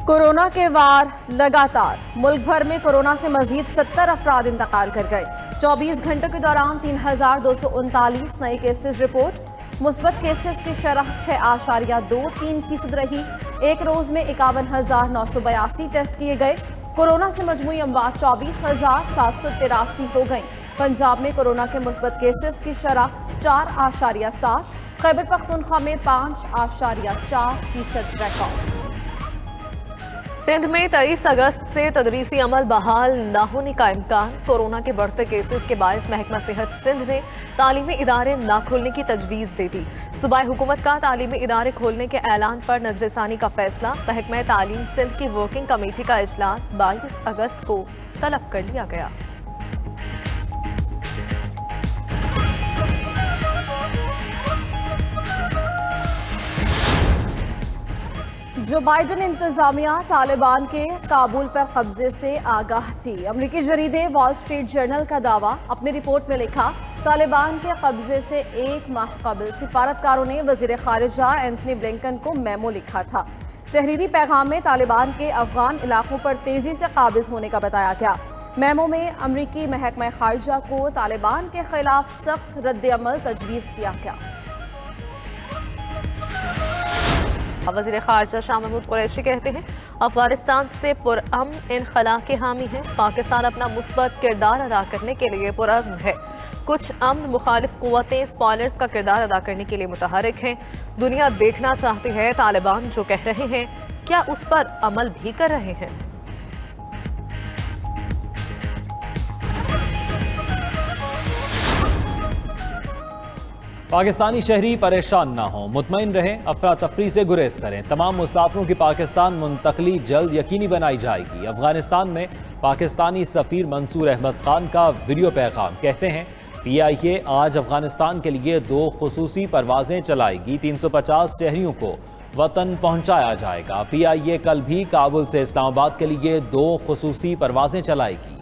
Corona के वार लगातार। मुल्क भर में कोरोना से मजीद 70 अफराद इंतकाल कर गए। 24 घंटों के दौरान 3239 नए केसेस रिपोर्ट। मुस्बत केसेस की शरह 6.23% रही। एक रोज में 51,982 टेस्ट किए गए। कोरोना से मजमूई अमवात 24,783 हो गई। पंजाब में कोरोना के मुस्बत केसेस की शरह 4.7। खैबर पख्तूनख्वा में 5.4% रिकॉर्ड। सिंध में 23 अगस्त से तदरीसी अमल बहाल न होने का इम्कान। कोरोना के बढ़ते केसेस के बायस महकमा सेहत सिंध ने तालीमी इदारे न खोलने की तजवीज़ दे दी। सूबाई हुकूमत का तालीमी इदारे खोलने के ऐलान पर नजरसानी का फैसला। महकमा तालीम सिंध की वर्किंग कमेटी का इजलास 22 अगस्त को तलब कर लिया गया। जो बाइडन इंतजामिया तालिबान के काबुल पर कब्जे से आगाह थी। अमरीकी जरीदे वॉल स्ट्रीट जर्नल का दावा। अपनी रिपोर्ट में लिखा, तालिबान के कब्जे से एक माह कबल सिफारतकारों ने वजीर खारिजा एंथनी ब्लिंकन को मेमो लिखा था। तहरीरी पैगाम में तालिबान के अफगान इलाकों पर तेजी से काबिज होने का बताया गया। मेमो में अमरीकी महकमा खारिजा को तालिबान के खिलाफ सख्त रद्द-ए-अमल तजवीज़ किया गया। वज़ीर ख़ारिजा शाह महमूद कुरैशी कहते हैं, अफगानिस्तान से पुरअमन इनखला के हामी हैं। पाकिस्तान अपना मुस्बत किरदार अदा करने के लिए पुरअज़्म है। कुछ अमन मुखालिफ क़ुव्वतें स्पॉयलर्स का किरदार अदा करने के लिए मुतहर्रिक हैं। दुनिया देखना चाहती है तालिबान जो कह रहे हैं क्या उस पर अमल भी कर रहे हैं। पाकिस्तानी शहरी परेशान ना हों, मुतमईन रहें, अफरा तफरी से गुरेज करें। तमाम मुसाफिरों की पाकिस्तान मुंतकली जल्द यकीनी बनाई जाएगी। अफगानिस्तान में पाकिस्तानी सफीर मंसूर अहमद खान का वीडियो पैगाम। कहते हैं, PIA आज अफगानिस्तान के लिए 2 खुसूसी परवाजें चलाएगी। 350 शहरियों को वतन पहुंचाया जाएगा। PIA कल भी काबुल से इस्लामाबाद के लिए 2 खुसूसी परवाजें चलाएगी।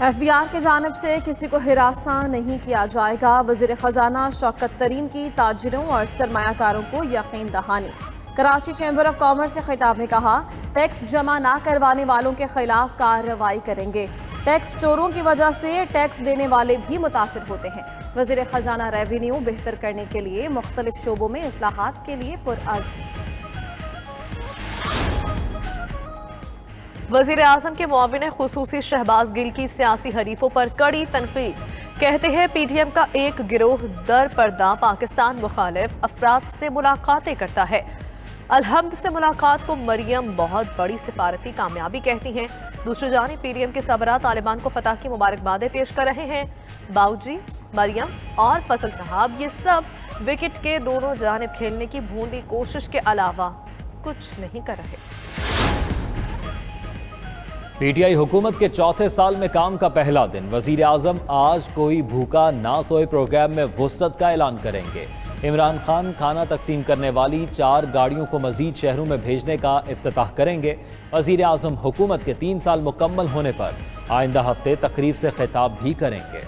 FBI की जानिब से किसी को हिरासा नहीं किया जाएगा। वज़ीर ख़जाना शौकत तरीन की ताजिरों और सरमायाकारों को यकीन दहानी। कराची चैम्बर ऑफ कॉमर्स से खिताब में कहा, टैक्स जमा ना करवाने वालों के खिलाफ कार्रवाई करेंगे। टैक्स चोरों की वजह से टैक्स देने वाले भी मुतासिर होते हैं। वज़ीर ख़जाना रेवेन्यू बेहतर करने के लिए मुख्तलिफ शोबों में इस्लाहात के लिए पुरअज़्म। वज़ीर आज़म के मुआविन खुसूसी शहबाज गिल की सियासी हरीफों पर कड़ी तनकीद। कहते हैं, PTM का एक गिरोह दर पर्दा पाकिस्तान मुखालिफ अफराद से मुलाकातें करता है। अलहम्द से मुलाकात को मरियम बहुत बड़ी सिफारती कामयाबी कहती हैं। दूसरी जानिब PTM के सरबराह तालिबान को फतह की मुबारकबादें पेश कर रहे हैं। बाऊजी, मरियम और फजल तहाब ये सब विकेट के दोनों जानिब खेलने की भूली कोशिश के अलावा कुछ नहीं कर रहे। PTI हुकूमत के चौथे साल में काम का पहला दिन। वज़ीर आज़म आज कोई भूखा ना सोए प्रोग्राम में वुसअत का ऐलान करेंगे। इमरान खान खाना तकसीम करने वाली 4 गाड़ियों को मज़ीद शहरों में भेजने का इफ्तिताह करेंगे। वज़ीर आज़म हुकूमत के 3 साल मुकम्मल होने पर आइंदा हफ्ते तकरीब से खिताब भी करेंगे।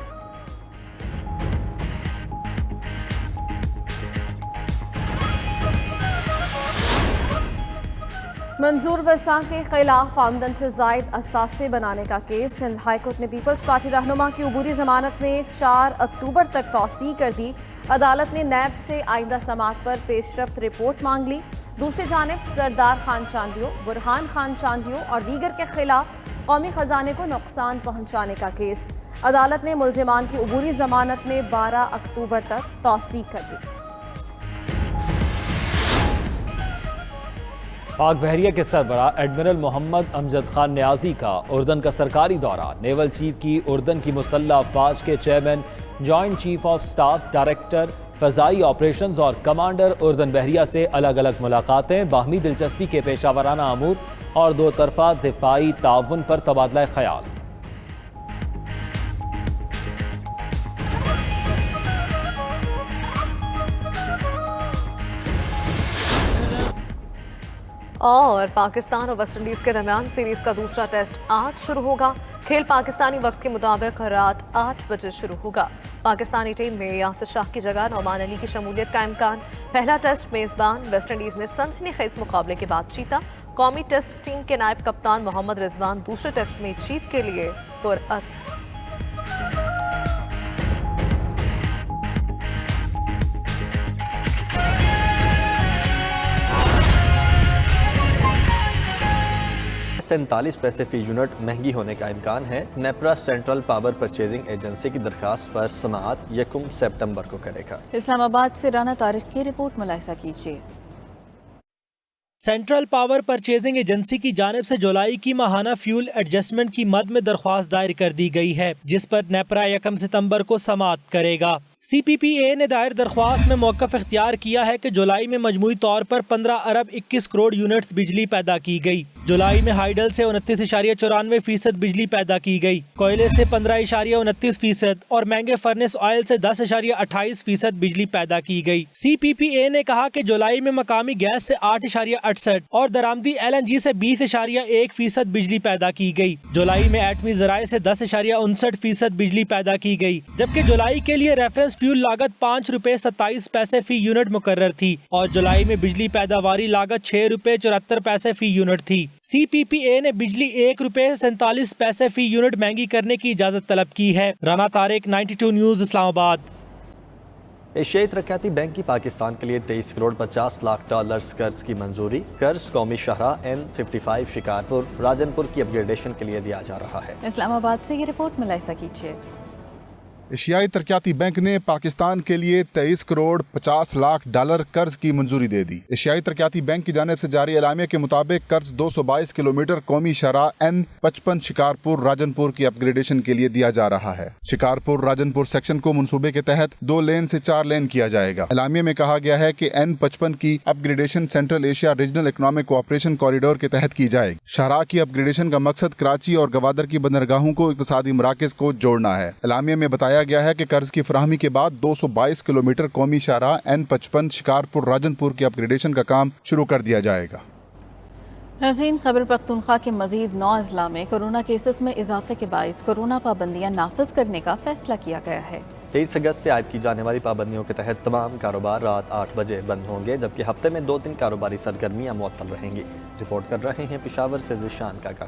मंजूर वसा के खिलाफ आमदन से जायद असासे बनाने का केस। सिंध हाई कोर्ट ने पीपल्स पार्टी रहनुमा की उबूरी जमानत में 4 अक्टूबर तक तौसीह कर दी। अदालत ने नैब से आइंदा समाअत पर पेशरफ्त रिपोर्ट मांग ली। दूसरी जानिब सरदार खान चांदियो, बुरहान खान चांदियो और दीगर के खिलाफ कौमी खजाने को नुकसान पहुंचाने का केस। अदालत ने मुल्जिमान की उबूरी जमानत में 12 अक्टूबर तक तौसीह कर दी। पाक बहरिया के सरबराह एडमिरल मोहम्मद अमजद खान न्याजी का उर्दन का सरकारी दौरा। नेवल चीफ की उर्दन की मुसल्लह अफवाज के chairman, joint chief of staff, director फ़ज़ाई ऑपरेशंस और कमांडर उर्दन बहरिया से अलग अलग मुलाकातें। बाहमी दिलचस्पी के पेशावराना अमूर और 2 तरफ़ा दिफाई ताउन पर तबादला ख्याल। और पाकिस्तान और वेस्ट इंडीज के दरमियान सीरीज का दूसरा टेस्ट आज शुरू होगा। खेल पाकिस्तानी वक्त के मुताबिक रात 8 बजे शुरू होगा। पाकिस्तानी टीम में यासिर शाह की जगह नौमान अली की शमूलियत का इम्कान। पहला टेस्ट मेजबान वेस्ट इंडीज ने सनसनीखेज मुकाबले के बाद जीता। कौमी टेस्ट टीम के नायब कप्तान मोहम्मद रिजवान दूसरे टेस्ट में जीत के लिए पुरअज़्म। $47 पैसे फी यूनिट महंगी होने का इम्कान है। NEPRA central power purchasing agency की दरखास्त पर समाअत 1 सितंबर को करेगा। इस्लामाबाद से राना तारिक की रिपोर्ट मुलाहिजा कीजिए। सेंट्रल पावर परचेजिंग एजेंसी की जानिब से जुलाई की माहाना फ्यूल एडजस्टमेंट की मद में दरख्वास्त दायर कर दी गई है, जिस पर नेपरा 1 सितंबर को समाअत करेगा। CPPA ने दायर दरख्वास्त में मौक़िफ़ इख्तियार किया है कि जुलाई में मजमूई तौर पर 15 अरब 21 करोड़ यूनिट्स बिजली पैदा की गई। जुलाई में हाइडल से 29.94% बिजली पैदा की गई, कोयले से 15.29% और महंगे फर्नेस ऑयल से 10.28% बिजली पैदा की गई। CPPA ने कहा कि जुलाई में मकामी गैस से 8.68 और दरामदी LNG से 20.1% बिजली पैदा की गई। जुलाई में एटमी ज़राए से 10.59% बिजली पैदा की गई, जबकि जुलाई के लिए रेफरेंस फ्यूल लागत ₹5.27 फी यूनिट मुकर्रर थी और जुलाई में बिजली पैदावारी लागत ₹6.74 फी यूनिट थी। CPPA ने बिजली ₹1.47 फी यूनिट महंगी करने की इजाजत तलब की है। राना तारिक, 92 न्यूज़, इस्लामाबाद। एशियाई तरक्याती बैंक की पाकिस्तान के लिए $23 करोड़ 50 लाख कर्ज की मंजूरी। कर्ज कौमी शाहराह N55 शिकारपुर राजनपुर की अपग्रेडेशन के लिए दिया जा रहा है। इस्लामाबाद से ये रिपोर्ट मुलाहिजा कीजिए। एशियाई तरक्याती बैंक ने पाकिस्तान के लिए $23 करोड़ 50 लाख कर्ज की मंजूरी दे दी। एशियाई तरक्याती बैंक की जानिब से जारी एलामिया के मुताबिक कर्ज 222 किलोमीटर कौमी शाहराह N55 शिकारपुर राजनपुर की अपग्रेडेशन के लिए दिया जा रहा है। शिकारपुर राजनपुर सेक्शन को मंसूबे के तहत 2 लेन से 4 लेन किया जाएगा। एलामिया में कहा गया है कि N55 की upgradation central Asia regional economic cooperation corridor के तहत की जाएगी। शाहराह की अपग्रेडेशन का मकसद कराची और गवादर की बंदरगाहों को इक़्तिसादी मराकज़ को जोड़ना है। एलामिया में बताया गया है कि कर्ज की फराहमी के बाद 222 किलोमीटर कौमी शाहराह N55 शिकारपुर राजनपुर की अपग्रेडेशन का काम शुरू कर दिया जाएगा। नाज़रीन, खैबर पख्तूनख्वा के मजीद 9 अजला में कोरोना केसेस में इजाफे के बाइस कोरोना पाबंदियां नाफिज करने का फैसला किया गया है। 23 अगस्त से आयद की जाने वाली पाबंदियों के तहत तमाम कारोबार रात 8 बजे बंद होंगे, जबकि हफ्ते में 2-3 कारोबारी सरगर्मियां मुअत्तल रहेंगी। रिपोर्ट कर रहे हैं पेशावर से ज़िशान काका।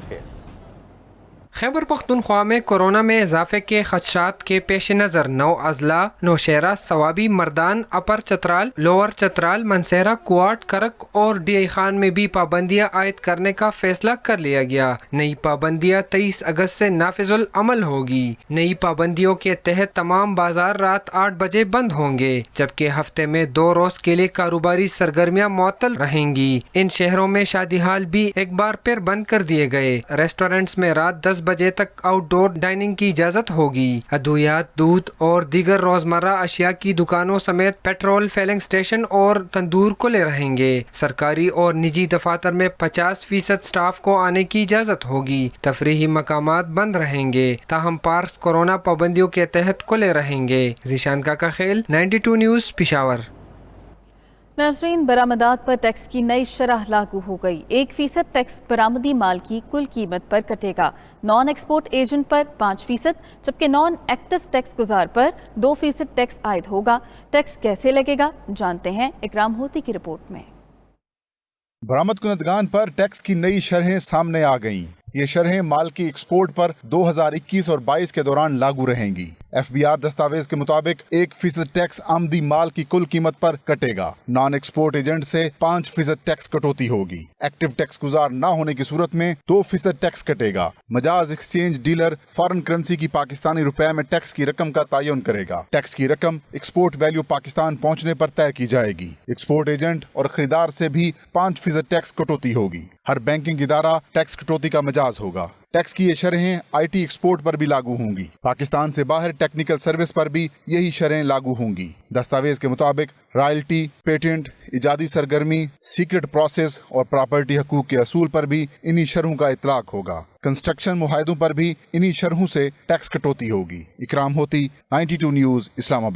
खैबर पख्तूनख्वा में कोरोना में इजाफे के खदशात के पेश नज़र 9 अजला नौशहरा, सवाबी, मर्दान, अपर चतराल, लोअर चतराल, मनसेरा, कुआट, करक और DI खान में भी पाबंदियां आयद करने का फैसला कर लिया गया। नई पाबंदियां 23 अगस्त से नाफिजुल अमल होगी। नई पाबंदियों के तहत तमाम बाजार रात 8 बजे बंद होंगे, जबकि हफ्ते में 2 रोज के लिए कारोबारी सरगर्मियां मुअत्तल रहेंगी। इन शहरों में शादी हाल भी एक बार फिर बंद कर दिए गए। रेस्टोरेंट्स में रात 10 बजे तक आउटडोर डाइनिंग की इजाजत होगी। अद्वियात, दूध और दीगर रोजमर्रा अशिया की दुकानों समेत पेट्रोल फिलिंग स्टेशन और तंदूर खुले रहेंगे। सरकारी और निजी दफातर में 50% स्टाफ को आने की इजाजत होगी। तफरीही मकामात बंद रहेंगे, ताहम पार्क्स कोरोना पाबंदियों के तहत खुले रहेंगे। ज़िशान काका खेल, 92 न्यूज़, पेशावर। नाज़रीन, बरामदात पर टैक्स की नई शरह लागू हो गई। 1% टैक्स बरामदी माल की कुल कीमत पर कटेगा। नॉन एक्सपोर्ट एजेंट पर 5%, जबकि नॉन एक्टिव टैक्स गुजार पर 2% टैक्स आयद होगा। टैक्स कैसे लगेगा, जानते हैं इकराम होती की रिपोर्ट में। बरामद कुनदगान पर टैक्स की नई शरहें सामने आ गईं। ये शरहें माल की एक्सपोर्ट पर 2021 और 22 के दौरान लागू रहेंगी। FBR दस्तावेज के मुताबिक 1% टैक्स आमदी माल की कुल कीमत पर कटेगा। नॉन एक्सपोर्ट एजेंट से 5% टैक्स कटौती होगी। एक्टिव टैक्स गुजार न होने की सूरत में 2% टैक्स कटेगा। Majaz exchange dealer foreign currency की पाकिस्तानी रुपए में टैक्स की रकम का तयन करेगा। टैक्स की रकम एक्सपोर्ट वैल्यू पाकिस्तान पहुँचने पर तय की जाएगी। एक्सपोर्ट एजेंट और खरीदार से भी 5% टैक्स कटौती होगी। हर बैंकिंग इदारा टैक्स कटौती का मजाज होगा। टैक्स की ये शरहें IT एक्सपोर्ट पर भी लागू होंगी। पाकिस्तान से बाहर टेक्निकल सर्विस पर भी यही शरहें लागू होंगी। दस्तावेज के मुताबिक रॉयल्टी, पेटेंट, इजादी सरगर्मी, सीक्रेट प्रोसेस और प्रॉपर्टी हकूक के असूल पर भी इन्हीं शरहों का इतलाक होगा। कंस्ट्रक्शन मुआहदों पर भी इन्हीं शरहों से टैक्स कटौती होगी। इकराम होती, 92 न्यूज़, इस्लामाबाद।